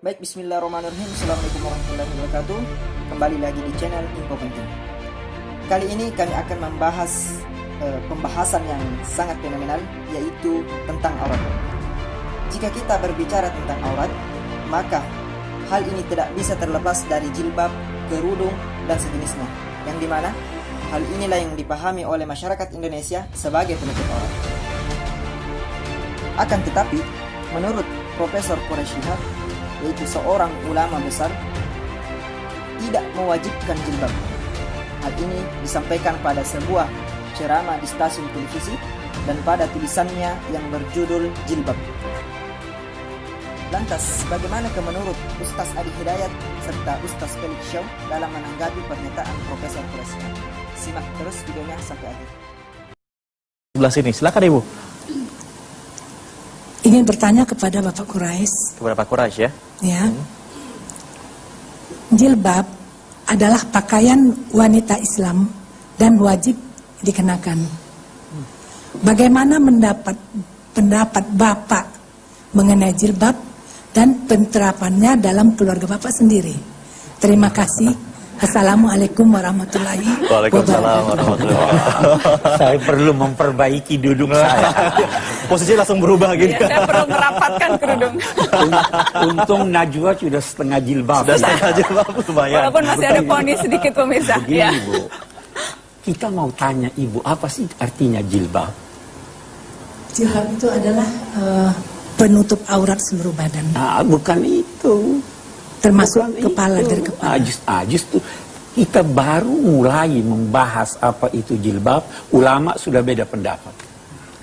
Baik, bismillahirrahmanirrahim. Assalamualaikum warahmatullahi wabarakatuh. Kembali lagi di channel Info Penting. Kali ini kami akan membahas pembahasan yang sangat fenomenal, yaitu tentang aurat. Jika kita berbicara tentang aurat, maka hal ini tidak bisa terlepas dari jilbab, kerudung, dan sejenisnya, yang dimana hal inilah yang dipahami oleh masyarakat Indonesia sebagai penutup aurat. Akan tetapi, menurut Profesor Quraish Shihab, yaitu seorang ulama besar, tidak mewajibkan jilbab. Hal ini disampaikan pada sebuah ceramah di stasiun televisi dan pada tulisannya yang berjudul Jilbab. Lantas, bagaimana menurut Ustaz Adi Hidayat serta Ustaz Felix Shaw dalam menanggapi pernyataan Profesor Quraish Shihab? Simak terus videonya sampai akhir. Sebelah sini, silakan Ibu. Ingin bertanya kepada Bapak Quraish. Kepada Pak Quraish ya. Ya. Jilbab adalah pakaian wanita Islam dan wajib dikenakan. Bagaimana pendapat Bapak mengenai jilbab dan penerapannya dalam keluarga Bapak sendiri? Terima kasih. Assalamualaikum warahmatullahi Waalaikumsalam warahmatullahi wabarakatuh. Saya perlu memperbaiki duduk saya. Posisinya langsung berubah gitu. Ya, saya perlu merapatkan kerudung. Untung Najwa sudah setengah jilbab. Sudah setengah jilbab, lumayan. Walaupun masih ada poni sedikit pemirsa. Begini Ya. Bu, kita mau tanya Ibu, apa sih artinya jilbab? Jilbab itu adalah penutup aurat seluruh badan, Nah, bukan itu. termasuk Bukan kepala itu. dari kepala. Justru kita baru mulai membahas apa itu jilbab, ulama sudah beda pendapat.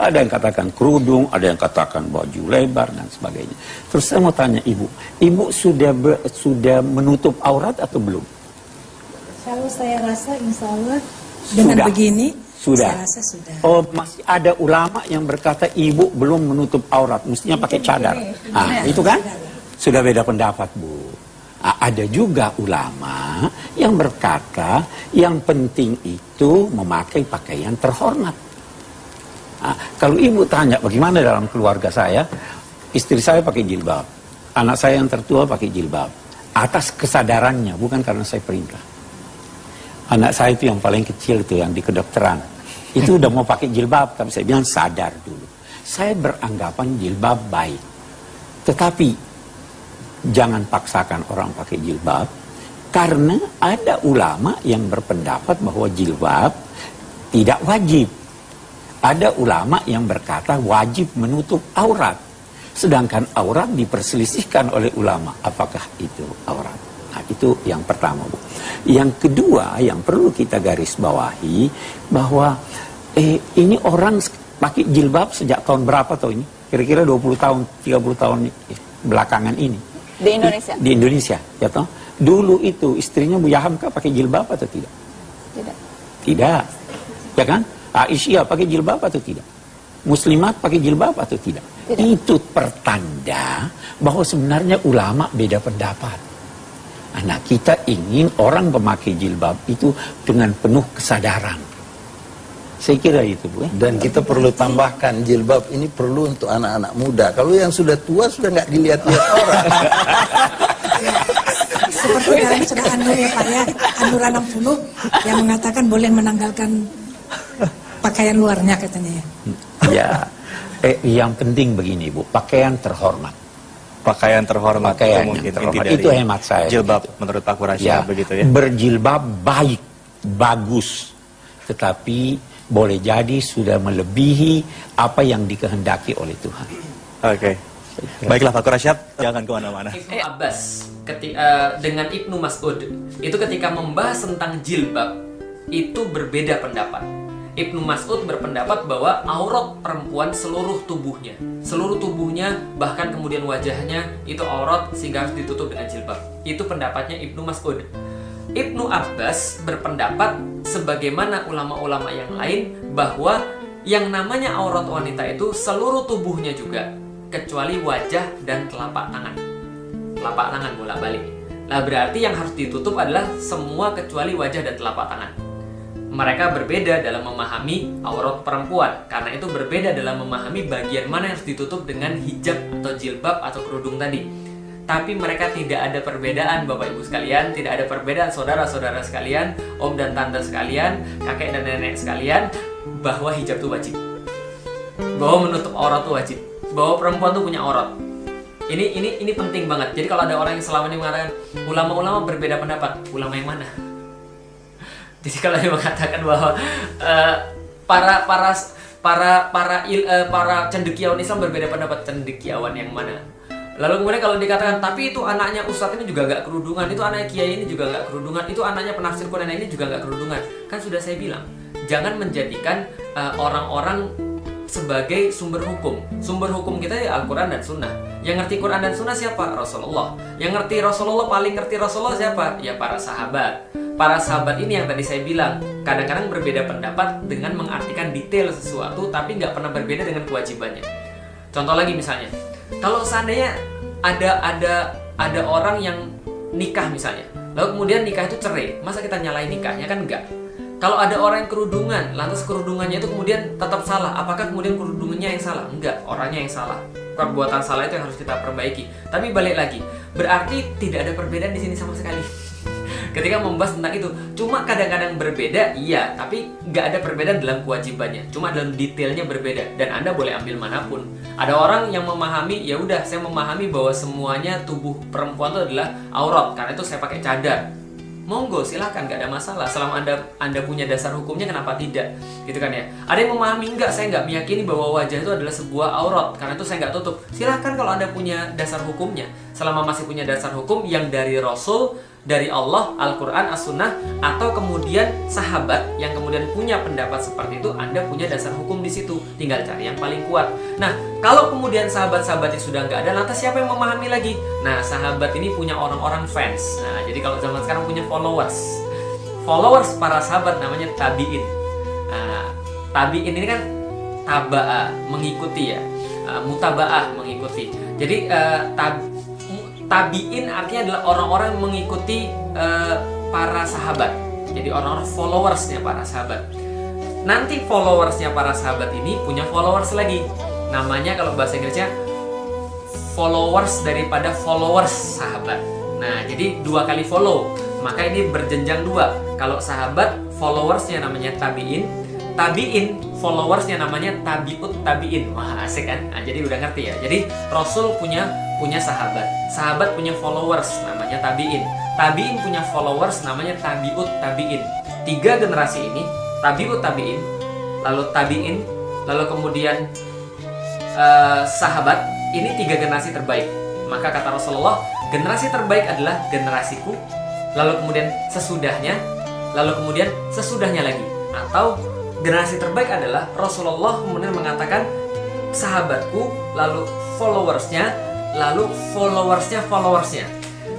Ada yang katakan kerudung, ada yang katakan baju lebar dan sebagainya. Terus saya mau tanya Ibu sudah menutup aurat atau belum? Kalau saya rasa insya Allah dengan Sudah. begini, Sudah. saya rasa sudah. Oh, masih ada ulama yang berkata ibu belum menutup aurat, mestinya pakai cadar. Nah, itu kan sudah beda pendapat, Bu. Nah, ada juga ulama yang berkata yang penting itu memakai pakaian terhormat. Nah, kalau ibu tanya bagaimana dalam keluarga saya, istri saya pakai jilbab, anak saya yang tertua pakai jilbab, atas kesadarannya, bukan karena saya perintah. Anak saya itu yang paling kecil itu yang di kedokteran, itu udah mau pakai jilbab, tapi saya bilang sadar dulu. Saya beranggapan jilbab baik, tetapi jangan paksakan orang pakai jilbab, karena ada ulama yang berpendapat bahwa jilbab tidak wajib. Ada ulama yang berkata wajib menutup aurat, sedangkan aurat diperselisihkan oleh ulama. Apakah itu aurat? Nah, itu yang pertama, Bu. Yang kedua yang perlu kita garis bawahi bahwa ini orang pakai jilbab sejak tahun berapa tahun ini? Kira-kira 20 tahun, 30 tahun belakangan ini. Di Indonesia? Di Indonesia, ya toh. Dulu itu istrinya Buya Hamka pakai jilbab atau tidak? Tidak. Tidak. Ya kan? Aisyah pakai jilbab atau tidak? Muslimat pakai jilbab atau tidak? Tidak. Itu pertanda bahwa sebenarnya ulama beda pendapat. Nah, kita ingin orang pemakai jilbab itu dengan penuh kesadaran. Saya kira itu, Bu. Dan kita perlu tambahkan jilbab ini perlu untuk anak-anak muda. Kalau yang sudah tua sudah nggak dilihat-lihat orang. Seperti dalam sudah Anur ya Pak ya, Anur 60 yang mengatakan boleh menanggalkan pakaian luarnya katanya ya. Ya, yang penting begini, Bu, pakaian terhormat. Pakaian terhormat Pakaian itu mungkin yang terhormat. inti dari Itu hemat saya. jilbab Begitu. menurut Pak Quraish Ya, begitu ya. berjilbab baik, bagus, tetapi boleh jadi sudah melebihi apa yang dikehendaki oleh Tuhan. Oke. Baiklah Pak Quraish, jangan kemana-mana. Ibnu Abbas dengan Ibnu Mas'ud itu ketika membahas tentang jilbab itu berbeda pendapat. Ibnu Mas'ud berpendapat bahwa aurat perempuan seluruh tubuhnya bahkan kemudian wajahnya itu aurat sehingga harus ditutup dengan jilbab. Itu pendapatnya Ibnu Mas'ud. Ibnu Abbas berpendapat sebagaimana ulama-ulama yang lain bahwa yang namanya aurat wanita itu seluruh tubuhnya juga kecuali wajah dan telapak tangan. Telapak tangan bolak-balik. Nah, berarti yang harus ditutup adalah semua kecuali wajah dan telapak tangan. Mereka berbeda dalam memahami aurat perempuan, karena itu berbeda dalam memahami bagian mana yang harus ditutup dengan hijab atau jilbab atau kerudung tadi. tapi mereka tidak ada perbedaan Bapak Ibu sekalian, tidak ada perbedaan saudara-saudara sekalian, om dan tante sekalian, kakek dan nenek sekalian, bahwa hijab itu wajib, bahwa menutup aurat itu wajib, bahwa perempuan tuh punya aurat. Ini penting banget. Jadi kalau ada orang yang selama ini mengatakan ulama-ulama berbeda pendapat, ulama yang mana? Jadi kalau dia mengatakan bahwa para cendekiawan Islam berbeda pendapat, cendekiawan yang mana? Lalu kemudian kalau dikatakan tapi itu anaknya ustadz ini juga nggak kerudungan, itu anaknya kiai ini juga nggak kerudungan, itu anaknya penafsir Quran ini juga nggak kerudungan. Kan sudah saya bilang, jangan menjadikan orang-orang sebagai sumber hukum. Sumber hukum kita ya Al-Quran dan Sunnah. Yang ngerti Quran dan Sunnah siapa? Rasulullah. Yang ngerti Rasulullah, paling ngerti Rasulullah siapa? Ya para sahabat. Para sahabat ini yang tadi saya bilang, kadang-kadang berbeda pendapat dengan mengartikan detail sesuatu, tapi nggak pernah berbeda dengan kewajibannya. Contoh lagi misalnya, kalau seandainya ada orang yang nikah misalnya, lalu kemudian nikah itu cerai, masa kita nyalain nikahnya? Kan enggak. Kalau ada orang yang kerudungan, lantas kerudungannya itu kemudian tetap salah, apakah kemudian kerudungannya yang salah? Enggak, orangnya yang salah. Perbuatan salah itu yang harus kita perbaiki. Tapi balik lagi, berarti tidak ada perbedaan di sini sama sekali. Ketika membahas tentang itu, cuma kadang-kadang berbeda, iya, tapi nggak ada perbedaan dalam kewajibannya, cuma dalam detailnya berbeda. Dan Anda boleh ambil manapun. Ada orang yang memahami, ya udah, saya memahami bahwa semuanya tubuh perempuan itu adalah aurat, karena itu saya pakai cadar. Monggo, silahkan, nggak ada masalah. Selama anda punya dasar hukumnya, kenapa tidak? Gitu kan ya. Ada yang memahami, enggak, saya nggak meyakini bahwa wajah itu adalah sebuah aurat, karena itu saya nggak tutup. Silahkan kalau Anda punya dasar hukumnya. Selama masih punya dasar hukum yang dari Rasul, dari Allah, Al-Quran, As-Sunnah, atau kemudian sahabat yang kemudian punya pendapat seperti itu, Anda punya dasar hukum di situ. Tinggal cari yang paling kuat. Nah, kalau kemudian sahabat-sahabatnya sudah nggak ada, lantas siapa yang memahami lagi? Nah, sahabat ini punya orang-orang fans. Nah, jadi kalau zaman sekarang punya followers. Followers para sahabat namanya tabi'in. Nah, tabi'in ini kan taba'a, mengikuti ya. Mutaba'ah, mengikuti. Jadi tabi'in artinya adalah orang-orang yang mengikuti para sahabat. Jadi orang-orang followersnya para sahabat. Nanti followersnya para sahabat ini punya followers lagi. Namanya kalau bahasa Inggrisnya followers daripada followers sahabat. Nah, jadi 2 kali follow. Maka ini berjenjang 2. Kalau sahabat, followersnya namanya tabi'in. Tabi'in, followersnya namanya tabi'ut tabi'in. Wah, asik kan? Nah, jadi udah ngerti ya. Jadi Rasul punya sahabat. Sahabat punya followers, namanya tabi'in. Tabi'in punya followers, namanya tabi'ut tabi'in. 3 generasi ini, tabi'ut tabi'in, lalu tabi'in, lalu kemudian sahabat. Ini 3 generasi terbaik. Maka kata Rasulullah, generasi terbaik adalah generasiku, lalu kemudian sesudahnya, lalu kemudian sesudahnya lagi. Atau generasi terbaik adalah Rasulullah kemudian mengatakan sahabatku, lalu followersnya, lalu followersnya.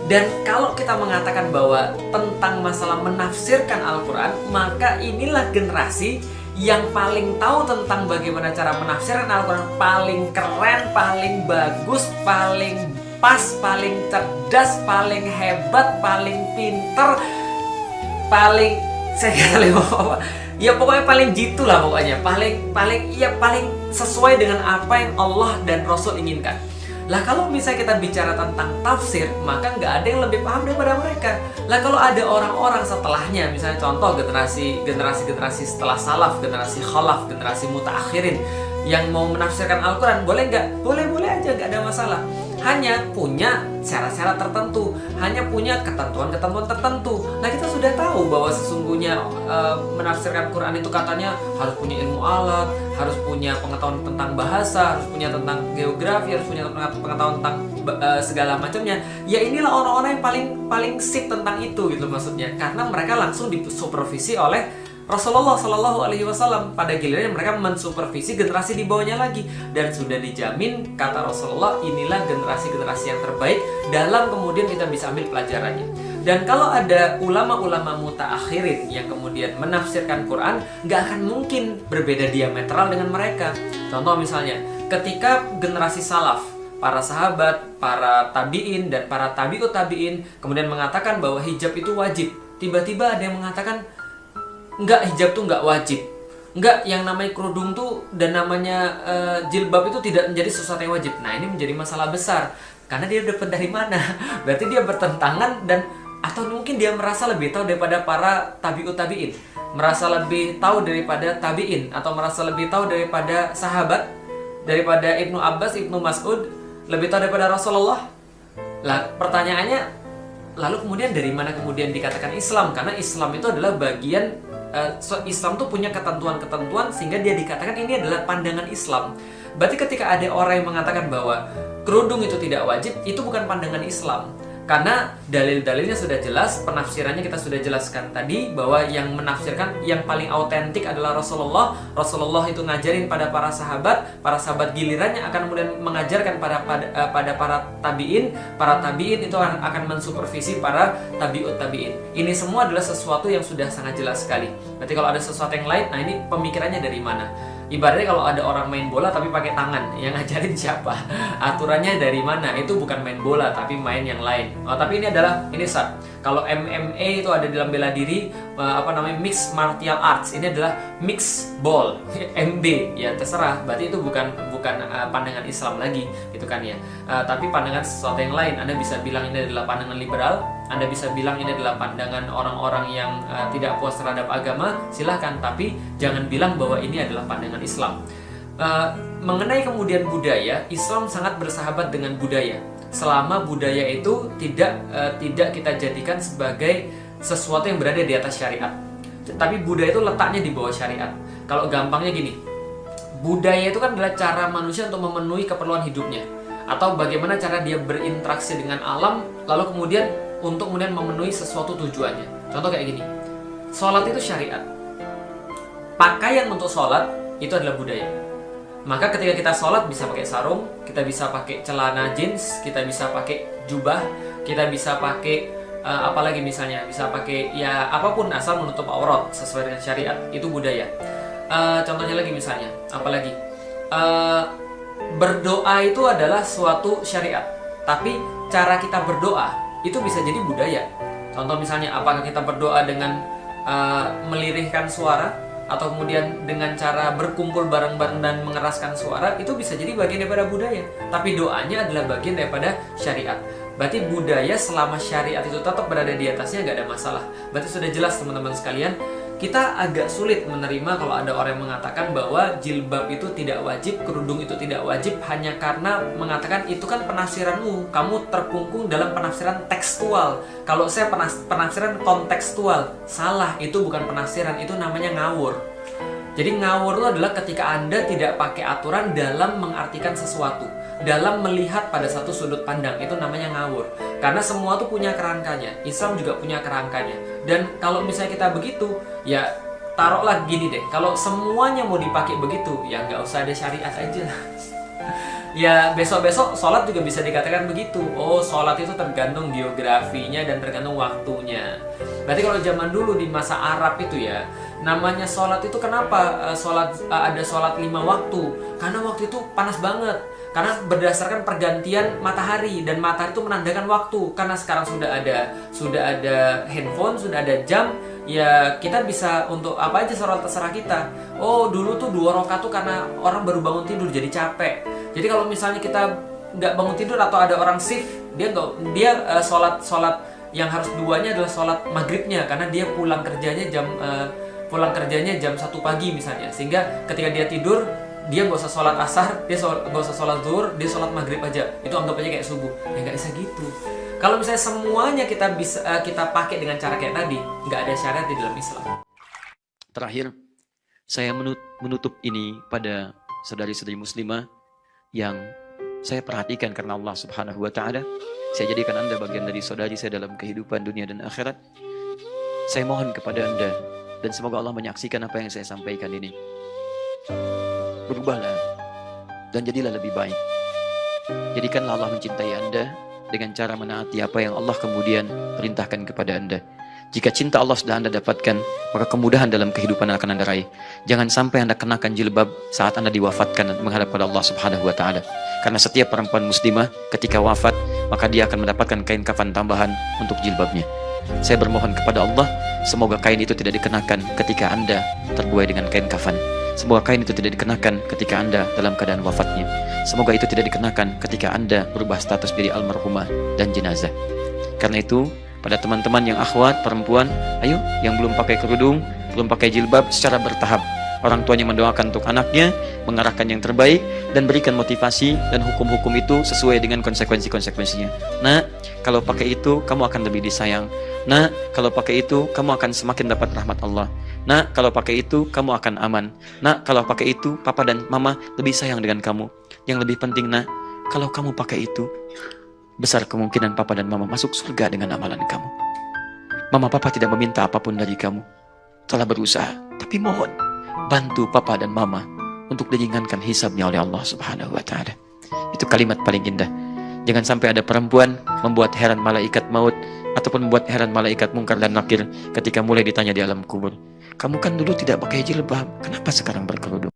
Dan kalau kita mengatakan bahwa tentang masalah menafsirkan Al-Quran, maka inilah generasi yang paling tahu tentang bagaimana cara menafsirkan Al-Quran, paling keren, paling bagus, paling pas, paling cerdas, paling hebat, paling pinter, paling ya pokoknya paling jitu lah pokoknya, paling sesuai dengan apa yang Allah dan Rasul inginkan. Lah kalau misalnya kita bicara tentang tafsir, maka nggak ada yang lebih paham daripada mereka. Lah kalau ada orang-orang setelahnya, misalnya contoh generasi setelah salaf, generasi khalaf, generasi mutaakhirin yang mau menafsirkan Al-Quran, boleh nggak? Boleh aja, nggak ada masalah. Hanya punya syarat-syarat tertentu, hanya punya ketentuan-ketentuan tertentu. Nah, kita sudah tahu bahwa sesungguhnya menafsirkan Quran itu katanya harus punya ilmu alat, harus punya pengetahuan tentang bahasa, harus punya tentang geografi, harus punya pengetahuan tentang segala macamnya. Ya inilah orang-orang yang paling sip tentang itu gitu maksudnya, karena mereka langsung disupervisi oleh Rasulullah Shallallahu Alaihi Wasallam. Pada gilirannya mereka mensupervisi generasi di bawahnya lagi, dan sudah dijamin kata Rasulullah, inilah generasi-generasi yang terbaik dalam kemudian kita bisa ambil pelajarannya. Dan kalau ada ulama-ulama mutaakhirin yang kemudian menafsirkan Quran, nggak akan mungkin berbeda diametral dengan mereka. Contoh misalnya, ketika generasi salaf, para sahabat, para tabi'in, dan para tabi'ut tabi'in kemudian mengatakan bahwa hijab itu wajib, tiba-tiba ada yang mengatakan enggak, hijab tuh enggak wajib. Enggak, yang namanya kerudung tuh dan namanya jilbab itu tidak menjadi sesuatu yang wajib. Nah, ini menjadi masalah besar. Karena dia dapat dari mana? Berarti dia bertentangan dan atau mungkin dia merasa lebih tahu daripada para tabi'ut tabi'in, merasa lebih tahu daripada tabi'in, atau merasa lebih tahu daripada sahabat, daripada Ibnu Abbas, Ibnu Mas'ud, lebih tahu daripada Rasulullah. Lah pertanyaannya, lalu kemudian dari mana kemudian dikatakan Islam? Karena Islam itu adalah bagian Islam tuh punya ketentuan-ketentuan sehingga dia dikatakan ini adalah pandangan Islam. Berarti ketika ada orang yang mengatakan bahwa kerudung itu tidak wajib, itu bukan pandangan Islam. Karena dalil-dalilnya sudah jelas, penafsirannya kita sudah jelaskan tadi, bahwa yang menafsirkan yang paling autentik adalah Rasulullah. Rasulullah itu ngajarin pada para sahabat gilirannya akan kemudian mengajarkan pada para tabi'in. Para tabi'in itu akan mensupervisi para tabi'ut tabi'in. Ini semua adalah sesuatu yang sudah sangat jelas sekali. Berarti kalau ada sesuatu yang lain, nah ini pemikirannya dari mana? Ibaratnya kalau ada orang main bola tapi pakai tangan, yang ngajarin siapa? Aturannya dari mana? Itu bukan main bola tapi main yang lain. Tapi ini Sat. Kalau MMA itu ada dalam bela diri, mixed martial arts. Ini adalah mixed ball, MB. Ya terserah. Berarti itu bukan pandangan Islam lagi, gitu kan ya. Tapi pandangan sesuatu yang lain. Anda bisa bilang ini adalah pandangan liberal. Anda bisa bilang ini adalah pandangan orang-orang yang tidak puas terhadap agama. Silahkan. Tapi jangan bilang bahwa ini adalah pandangan Islam. Mengenai kemudian budaya, Islam sangat bersahabat dengan budaya. Selama budaya itu tidak kita jadikan sebagai sesuatu yang berada di atas syariat. Tapi budaya itu letaknya di bawah syariat. Kalau gampangnya gini, budaya itu kan adalah cara manusia untuk memenuhi keperluan hidupnya, atau bagaimana cara dia berinteraksi dengan alam, lalu kemudian untuk kemudian memenuhi sesuatu tujuannya. Contoh kayak gini, sholat itu syariat. Pakaian untuk sholat itu adalah budaya. Maka ketika kita sholat bisa pakai sarung, kita bisa pakai celana jeans, kita bisa pakai jubah, kita bisa pakai apalagi misalnya, bisa pakai ya apapun asal menutup aurat sesuai dengan syariat, itu budaya. Contohnya lagi misalnya, apalagi berdoa itu adalah suatu syariat, tapi cara kita berdoa itu bisa jadi budaya. Contoh misalnya, apakah kita berdoa dengan melirihkan suara, atau kemudian dengan cara berkumpul bareng-bareng dan mengeraskan suara, itu bisa jadi bagian daripada budaya. Tapi doanya adalah bagian daripada syariat. Berarti budaya selama syariat itu tetap berada di atasnya nggak ada masalah. Berarti sudah jelas teman-teman sekalian, kita agak sulit menerima kalau ada orang yang mengatakan bahwa jilbab itu tidak wajib, kerudung itu tidak wajib, hanya karena mengatakan itu kan penafsiranmu, kamu terkungkung dalam penafsiran tekstual. Kalau saya penafsiran kontekstual, salah, itu bukan penafsiran, itu namanya ngawur. Jadi ngawur itu adalah ketika Anda tidak pakai aturan dalam mengartikan sesuatu, dalam melihat pada satu sudut pandang, itu namanya ngawur. Karena semua itu punya kerangkanya, Islam juga punya kerangkanya. Dan kalau misalnya kita begitu, ya taruhlah gini deh, kalau semuanya mau dipakai begitu, ya nggak usah ada syariat aja. Ya besok-besok sholat juga bisa dikatakan begitu. Oh, sholat itu tergantung geografinya dan tergantung waktunya. Berarti kalau zaman dulu di masa Arab itu ya, namanya sholat itu kenapa ada sholat 5 waktu? Karena waktu itu panas banget. Karena berdasarkan pergantian matahari, dan matahari itu menandakan waktu. Karena sekarang sudah ada handphone, sudah ada jam, ya kita bisa untuk apa aja sholat terserah kita. Oh, dulu tuh 2 rakaat tuh karena orang baru bangun tidur jadi capek. Jadi kalau misalnya kita nggak bangun tidur atau ada orang shift, dia sholat yang harus 2-nya adalah sholat maghribnya, karena dia pulang kerjanya jam 1 pagi misalnya, sehingga ketika dia tidur dia nggak usah sholat asar, dia nggak usah sholat zuhur, dia sholat maghrib aja, itu anggap aja kayak subuh. Ya nggak bisa gitu. Kalau misalnya semuanya kita pakai dengan cara kayak tadi, nggak ada syariat di dalam Islam. Terakhir, saya menutup ini pada saudari-saudari muslimah yang saya perhatikan karena Allah Subhanahu wa Ta'ala. Saya jadikan Anda bagian dari saudari saya dalam kehidupan dunia dan akhirat. Saya mohon kepada Anda, dan semoga Allah menyaksikan apa yang saya sampaikan ini. Berubahlah dan jadilah lebih baik. Jadikanlah Allah mencintai Anda dengan cara menaati apa yang Allah kemudian perintahkan kepada Anda. Jika cinta Allah sudah Anda dapatkan, maka kemudahan dalam kehidupan akan Anda raih. Jangan sampai Anda kenakan jilbab saat Anda diwafatkan menghadap pada Allah Subhanahu wa Ta'ala. Karena setiap perempuan muslimah ketika wafat, maka dia akan mendapatkan kain kafan tambahan untuk jilbabnya. Saya bermohon kepada Allah, semoga kain itu tidak dikenakan ketika Anda terbuai dengan kain kafan. Semoga kain itu tidak dikenakan ketika Anda dalam keadaan wafatnya. Semoga itu tidak dikenakan ketika Anda berubah status jadi almarhumah dan jenazah. Karena itu, pada teman-teman yang akhwat, perempuan, ayo yang belum pakai kerudung, belum pakai jilbab, secara bertahap. Orang tuanya mendoakan untuk anaknya, mengarahkan yang terbaik, dan berikan motivasi dan hukum-hukum itu sesuai dengan konsekuensi-konsekuensinya. Nah, kalau pakai itu, kamu akan lebih disayang. Nah, kalau pakai itu, kamu akan semakin dapat rahmat Allah. Nah, kalau pakai itu, kamu akan aman. Nah, kalau pakai itu, papa dan mama lebih sayang dengan kamu. Yang lebih penting, nah, kalau kamu pakai itu, besar kemungkinan papa dan mama masuk surga dengan amalan kamu. Mama papa tidak meminta apapun dari kamu. Telah berusaha, tapi mohon bantu papa dan mama untuk diringankan hisabnya oleh Allah Subhanahu wa Ta'ala. Itu kalimat paling indah. Jangan sampai ada perempuan membuat heran malaikat maut ataupun membuat heran malaikat mungkar dan nakir ketika mulai ditanya di alam kubur. Kamu kan dulu tidak pakai jilbab, kenapa sekarang berkerudung?